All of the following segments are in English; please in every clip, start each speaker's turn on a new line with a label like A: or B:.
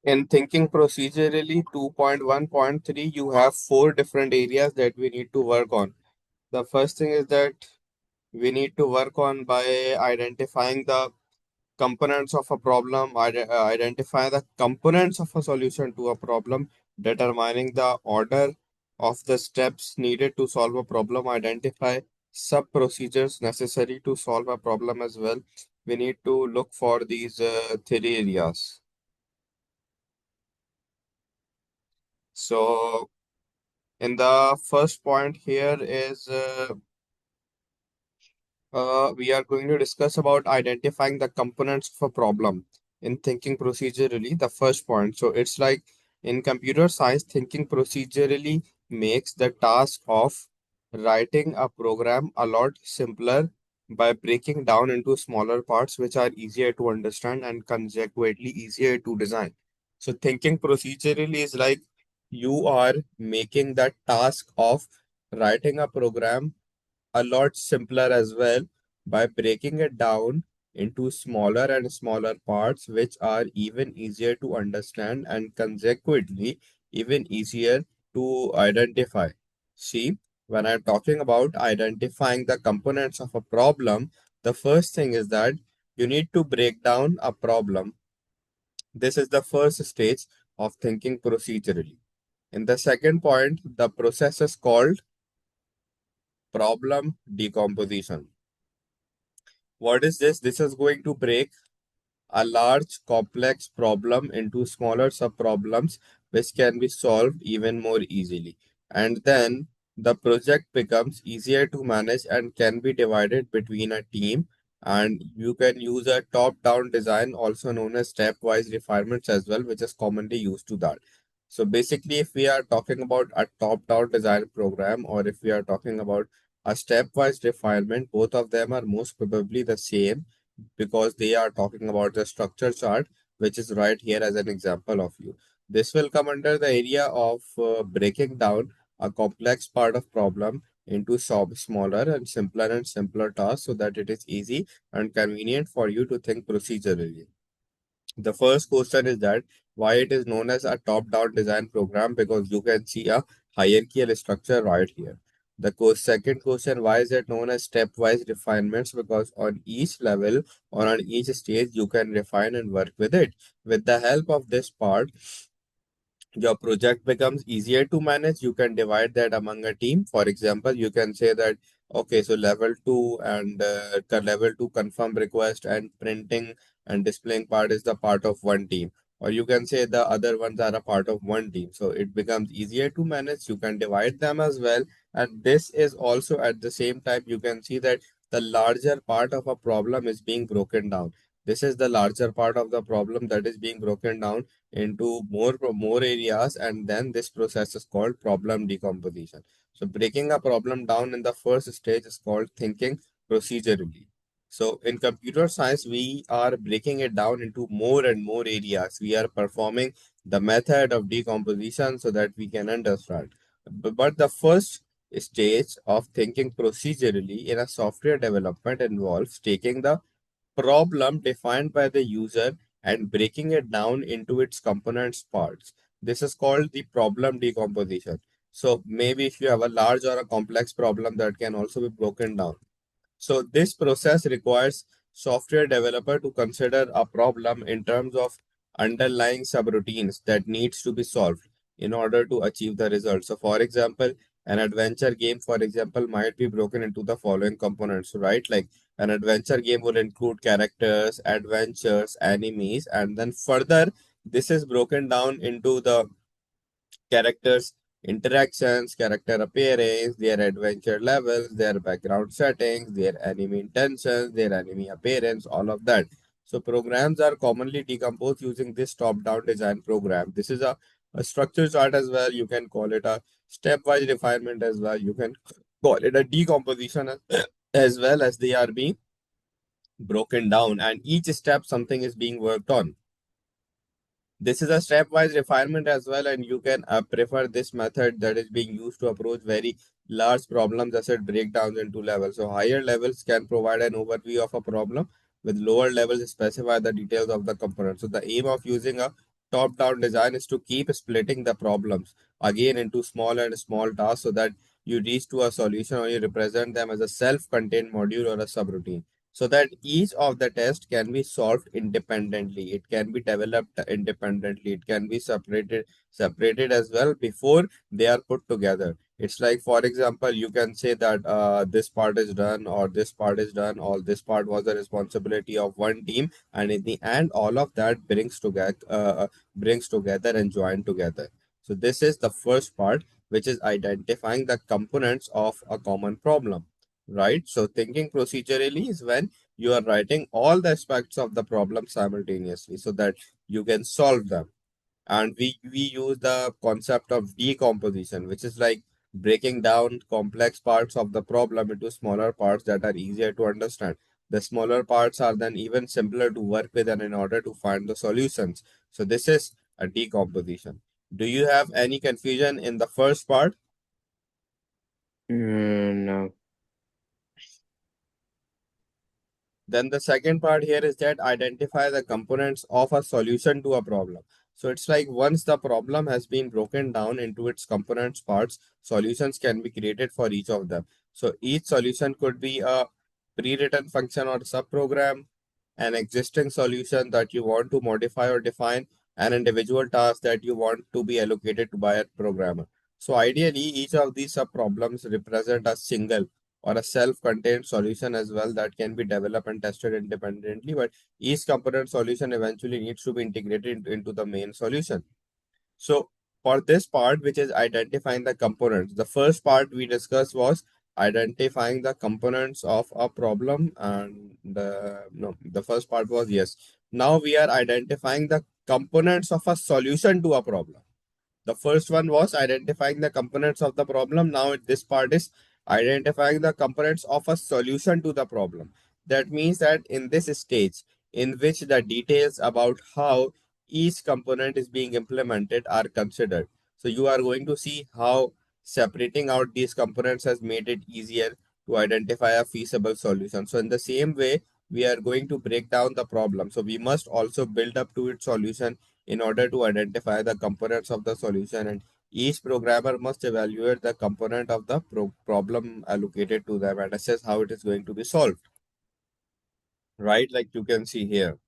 A: In thinking procedurally 2.1.3, you have four different areas that we need to work on. The first thing is that we need to work on by identifying the components of a problem, identify the components of a solution to a problem, determining the order of the steps needed to solve a problem, identify sub procedures necessary to solve a problem as well. We need to look for these three areas. So, in the first point here is we are going to discuss about identifying the components of a problem in thinking procedurally, the first point. So it's like in computer science, thinking procedurally makes the task of writing a program a lot simpler by breaking down into smaller parts which are easier to understand and consequently easier to design. So thinking procedurally is like you are making the task of writing a program a lot simpler as well by breaking it down into smaller and smaller parts, which are even easier to understand and consequently even easier to identify. See, when I'm talking about identifying the components of a problem, the first thing is that you need to break down a problem. This is the first stage of thinking procedurally. In the second point, the process is called problem decomposition. What is this? This is going to break a large complex problem into smaller sub-problems which can be solved even more easily. And then the project becomes easier to manage and can be divided between a team. And you can use a top-down design, also known as stepwise refinements as well, which is commonly used to that. So basically, if we are talking about a top-down design program or if we are talking about a stepwise refinement, both of them are most probably the same because they are talking about the structure chart, which is right here as an example of you. This will come under the area of breaking down a complex part of problem into smaller and simpler tasks so that it is easy and convenient for you to think procedurally. The first question is that why it is known as a top-down design program, because you can see a hierarchical structure right here. Second question, why is it known as stepwise refinements? Because on each level or on each stage, you can refine and work with it. With the help of this part, your project becomes easier to manage. You can divide that among a team. For example, you can say that, okay, so level 2 and level 2 confirm request and printing and displaying part is the part of one team. Or you can say the other ones are a part of one team. So it becomes easier to manage. You can divide them as well. And this is also at the same time, you can see that the larger part of a problem is being broken down. This is the larger part of the problem that is being broken down into more areas, and then this process is called problem decomposition. So breaking a problem down in the first stage is called thinking procedurally. So in computer science, we are breaking it down into more and more areas. We are performing the method of decomposition so that we can understand. But the first stage of thinking procedurally in a software development involves taking the problem defined by the user and breaking it down into its components parts. This is called the problem decomposition. So maybe if you have a large or a complex problem that can also be broken down. So this process requires software developer to consider a problem in terms of underlying subroutines that needs to be solved in order to achieve the result. So for example, an adventure game, for example, might be broken into the following components, right? Like an adventure game will include characters, adventures, enemies, and then further, this is broken down into the characters' interactions, character appearance, their adventure levels, their background settings, their enemy intentions, their enemy appearance, all of that. So programs are commonly decomposed using this top-down design program. This is a structure chart as well. You can call it a stepwise refinement as well. You can call it a decomposition as well, as they are being broken down and each step something is being worked on. This is a stepwise refinement as well, and you can prefer this method that is being used to approach very large problems as it breakdowns into levels. So higher levels can provide an overview of a problem, with lower levels specify the details of the component. So the aim of using a top-down design is to keep splitting the problems again into small and small tasks so that you reach to a solution or you represent them as a self-contained module or a subroutine so that each of the tests can be solved independently. It can be developed independently. It can be separated as well before they are put together. It's like, for example, you can say that this part is done or this part is done, or this part was the responsibility of one team, and in the end, all of that brings together and join together. So this is the first part, which is identifying the components of a common problem, right? So thinking procedurally is when you are writing all the aspects of the problem simultaneously so that you can solve them. And we use the concept of decomposition, which is like breaking down complex parts of the problem into smaller parts that are easier to understand. The smaller parts are then even simpler to work with and in order to find the solutions. So this is a decomposition. Do you have any confusion in the first part?
B: No.
A: Then the second part here is that identify the components of a solution to a problem. So it's like once the problem has been broken down into its components parts, solutions can be created for each of them. So each solution could be a pre-written function or subprogram, an existing solution that you want to modify or define, an individual task that you want to be allocated to by a programmer. So ideally, each of these subproblems represent a single or a self-contained solution as well that can be developed and tested independently, but each component solution eventually needs to be integrated into the main solution. So for this part, which is identifying the components, the first part we discussed was identifying the components of a problem, and the first part was yes. Now we are identifying the components of a solution to a problem. The first one was identifying the components of the problem. Now this part is identifying the components of a solution to the problem. That means that in this stage, in which the details about how each component is being implemented are considered. So you are going to see how separating out these components has made it easier to identify a feasible solution. So in the same way, we are going to break down the problem. So we must also build up to its solution in order to identify the components of the solution, and each programmer must evaluate the component of the problem allocated to them and assess how it is going to be solved, right? Like you can see here,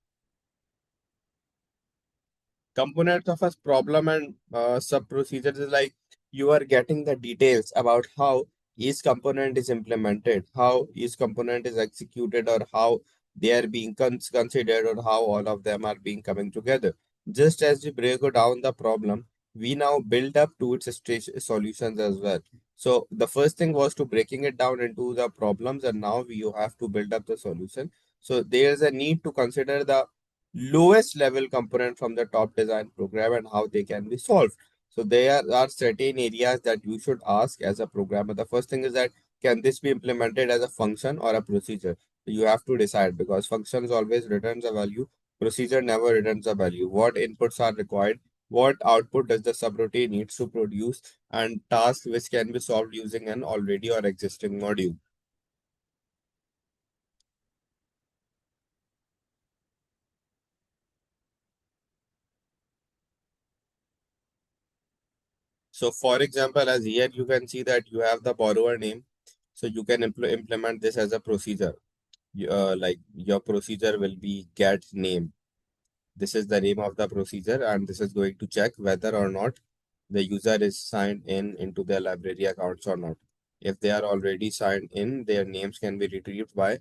A: components of a problem and sub procedures is like you are getting the details about how each component is implemented, how each component is executed, or how they are being considered, or how all of them are being coming together. Just as we break down the problem, we now build up to its solutions as well. So the first thing was to breaking it down into the problems, and now you have to build up the solution. So there is a need to consider the lowest level component from the top design program and how they can be solved. So there are certain areas that you should ask as a programmer. The first thing is that can this be implemented as a function or a procedure? You have to decide because functions always returns a value, procedure never returns a value. What inputs are required? What output does the subroutine needs to produce? And tasks which can be solved using an already or existing module. So for example, as here you can see that you have the borrower name. So you can implement this as a procedure. Like your procedure will be get name. This is the name of the procedure, and this is going to check whether or not the user is signed in into their library accounts or not. If they are already signed in, their names can be retrieved by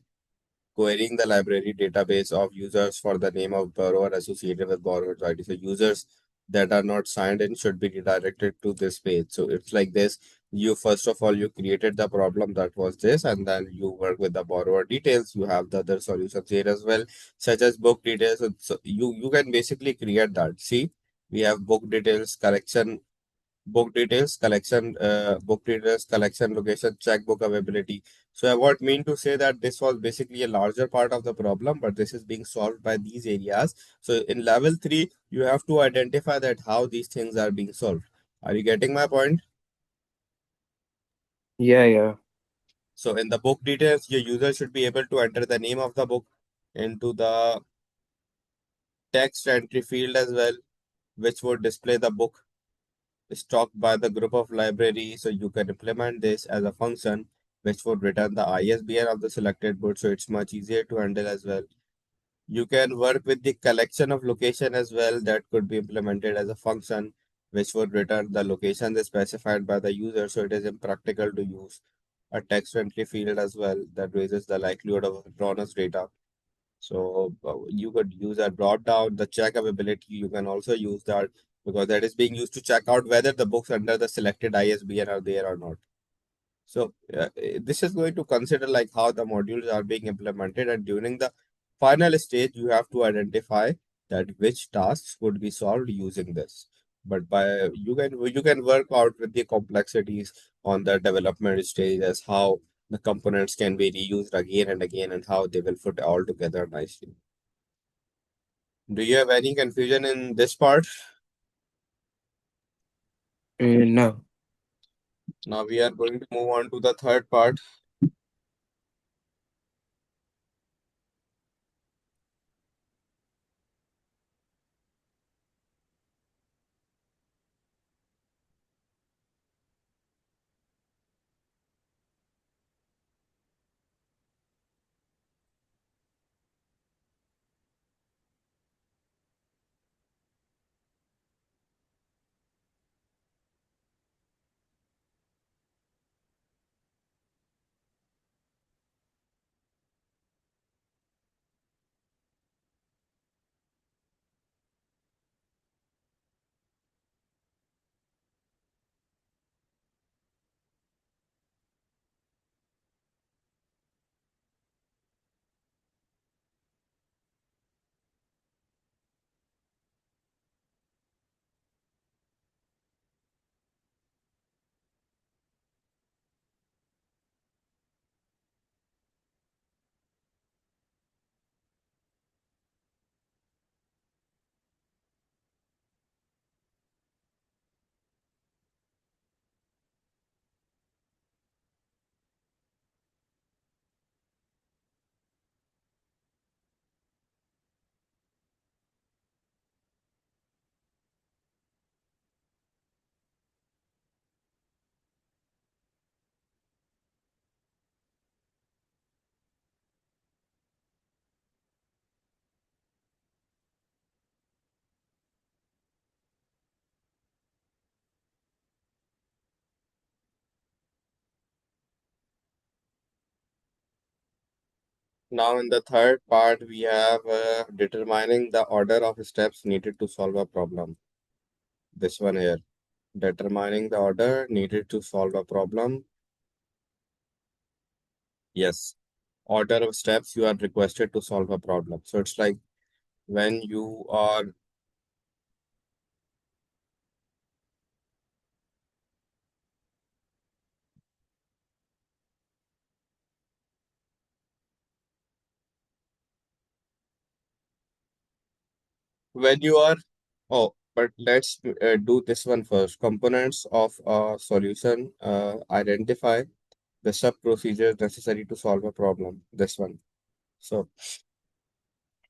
A: querying the library database of users for the name of borrower associated with borrower's ID. So users that are not signed in should be redirected to this page. So it's like this. You first of all you created the problem that was this, and then you work with the borrower details. You have the other solutions here as well, such as book details. So you can basically create that. See, we have book details, collection book details, collection location, checkbook availability. So I would mean to say that this was basically a larger part of the problem, but this is being solved by these areas. So in level 3, you have to identify that how these things are being solved. Are you getting my point?
B: Yeah, yeah.
A: So in the book details, your user should be able to enter the name of the book into the text entry field as well. which would display the book stocked by the group of library. So you can implement this as a function which would return the ISBN of the selected book. So it's much easier to handle as well. You can work with the collection of location as well, that could be implemented as a function which would return the location specified by the user. So it is impractical to use a text entry field as well that raises the likelihood of erroneous data. So you could use a drop down, the check availability. You can also use that because that is being used to check out whether the books under the selected ISBN are there or not. So this is going to consider like how the modules are being implemented, and during the final stage, you have to identify that which tasks could be solved using this. But by you can work out with the complexities on the development stage as how the components can be reused again and again and how they will fit all together nicely. Do you have any confusion in this part?
B: No.
A: Now we are going to move on to the third part. Now, in the third part, we have determining the order of steps needed to solve a problem. This one here, determining the order needed to solve a problem. Yes, order of steps you are requested to solve a problem. So it's like when you are when you are oh, but let's do this one first. Components of a solution. Identify the sub procedures necessary to solve a problem. This one. So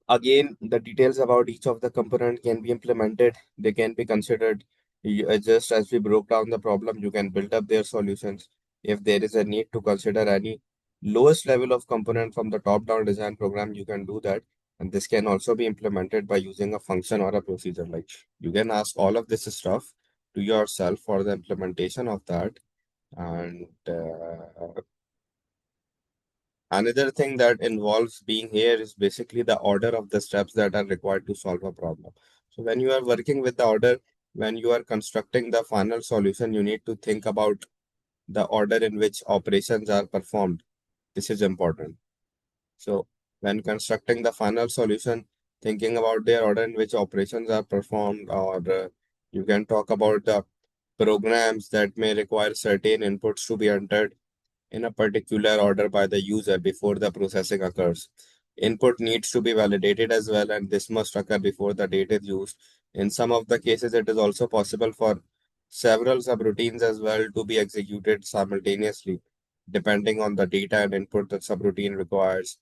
A: again, the details about each of the component can be implemented. They can be considered. Just as we broke down the problem, you can build up their solutions. If there is a need to consider any lowest level of component from the top-down design program, you can do that. And this can also be implemented by using a function or a procedure. Like you can ask all of this stuff to yourself for the implementation of that. And another thing that involves being here is basically the order of the steps that are required to solve a problem. So when you are working with the order, when you are constructing the final solution, you need to think about the order in which operations are performed. This is important. So when constructing the final solution, thinking about the order in which operations are performed, or you can talk about the programs that may require certain inputs to be entered in a particular order by the user before the processing occurs. Input needs to be validated as well, and this must occur before the data is used. In some of the cases, it is also possible for several subroutines as well to be executed simultaneously, depending on the data and input that subroutine requires.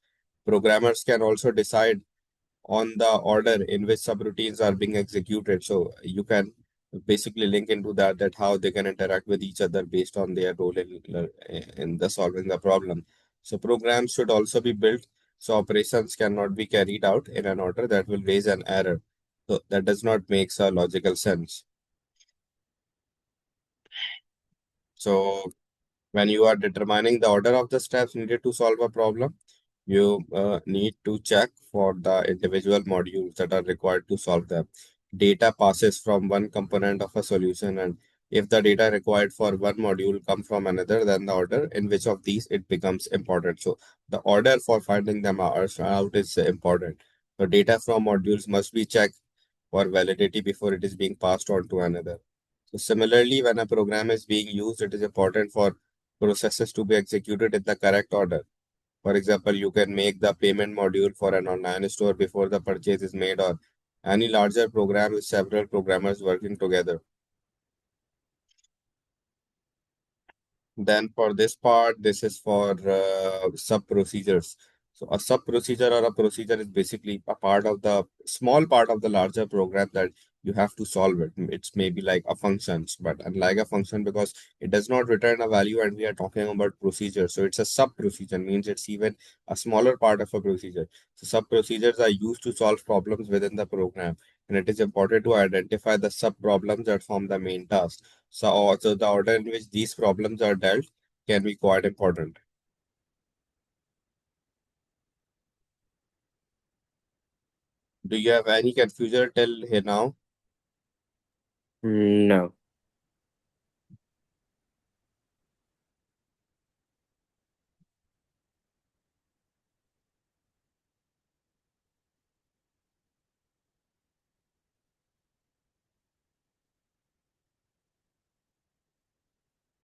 A: Programmers can also decide on the order in which subroutines are being executed. So you can basically link into that how they can interact with each other based on their role in the solving the problem. So programs should also be built so operations cannot be carried out in an order that will raise an error. So that does not make a logical sense. So when you are determining the order of the steps needed to solve a problem, you need to check for the individual modules that are required to solve them. Data passes from one component of a solution, and if the data required for one module come from another, then the order in which of these it becomes important. So the order for finding them out is important. The data from modules must be checked for validity before it is being passed on to another. So similarly, when a program is being used, it is important for processes to be executed in the correct order. For example, you can make the payment module for an online store before the purchase is made, or any larger program with several programmers working together. Then for this part, this is for sub procedures. So a sub procedure or a procedure is basically a part of the small part of the larger program that you have to solve it. It's maybe like a functions, but unlike a function because it does not return a value and we are talking about procedure. So it's a sub procedure, means it's even a smaller part of a procedure. So sub procedures are used to solve problems within the program. And it is important to identify the sub problems that form the main task. So also the order in which these problems are dealt can be quite important. Do you have any confusion till here now?
B: No.